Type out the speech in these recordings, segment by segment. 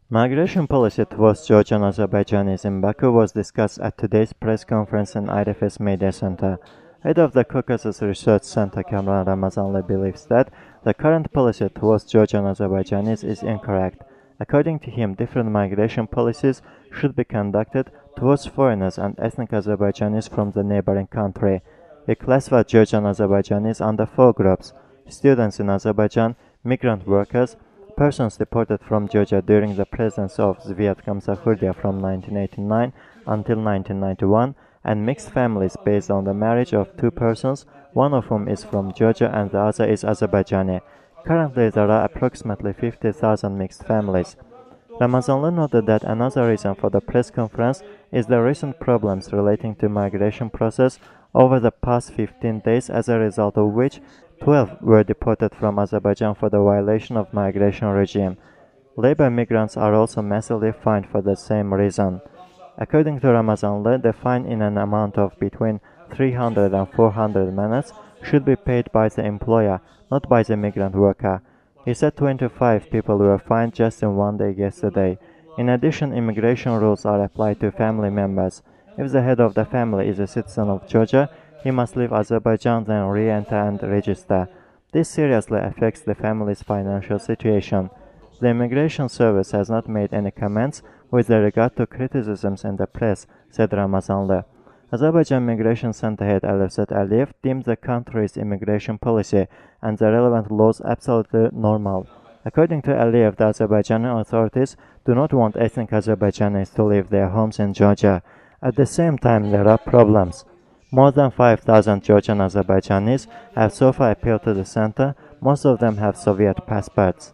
Migration policy towards Georgian Azerbaijanis in Baku was discussed at today's press conference in IDFS Media Center. Head of the Caucasus Research Center Kamran Ramazanli believes that the current policy towards Georgian Azerbaijanis is incorrect. According to him, different migration policies should be conducted towards foreigners and ethnic Azerbaijanis from the neighboring country. He classified Georgian Azerbaijanis under four groups: students in Azerbaijan, migrant workers, persons deported from Georgia during the presence of Zviad Gamsakhudia from 1989 until 1991, and mixed families based on the marriage of two persons, one of whom is from Georgia and the other is Azerbaijani. Currently, there are approximately 50,000 mixed families. Ramazanli noted that another reason for the press conference is the recent problems relating to migration process over the past 15 days, as a result of which 12 were deported from Azerbaijan for the violation of migration regime. Labor migrants are also massively fined for the same reason. According to Ramazanli, the fine in an amount of between 300 and 400 manats should be paid by the employer, not by the migrant worker. He said 25 people were fined just in one day yesterday. In addition, immigration rules are applied to family members. If the head of the family is a citizen of Georgia, he must leave Azerbaijan, then re-enter and register. This seriously affects the family's financial situation. The Immigration Service has not made any comments with regard to criticisms in the press, said Ramazanli. Azerbaijan Migration Center head Alevsat Aliyev deemed the country's immigration policy and the relevant laws absolutely normal. According to Aliyev, the Azerbaijani authorities do not want ethnic Azerbaijanis to leave their homes in Georgia. At the same time, there are problems. More than 5,000 Georgian Azerbaijanis have so far appealed to the center. Most of them have Soviet passports.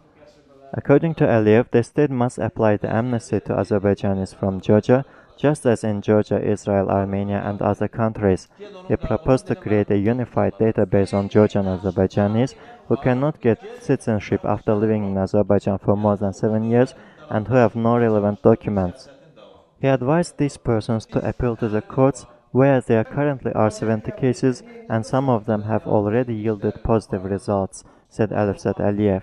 According to Aliyev, the state must apply the amnesty to Azerbaijanis from Georgia, just as in Georgia, Israel, Armenia, and other countries. He proposed to create a unified database on Georgian Azerbaijanis who cannot get citizenship after living in Azerbaijan for more than 7 years and who have no relevant documents. He advised these persons to appeal to the courts, where there currently are 70 cases and some of them have already yielded positive results, said Alevsat Aliyev.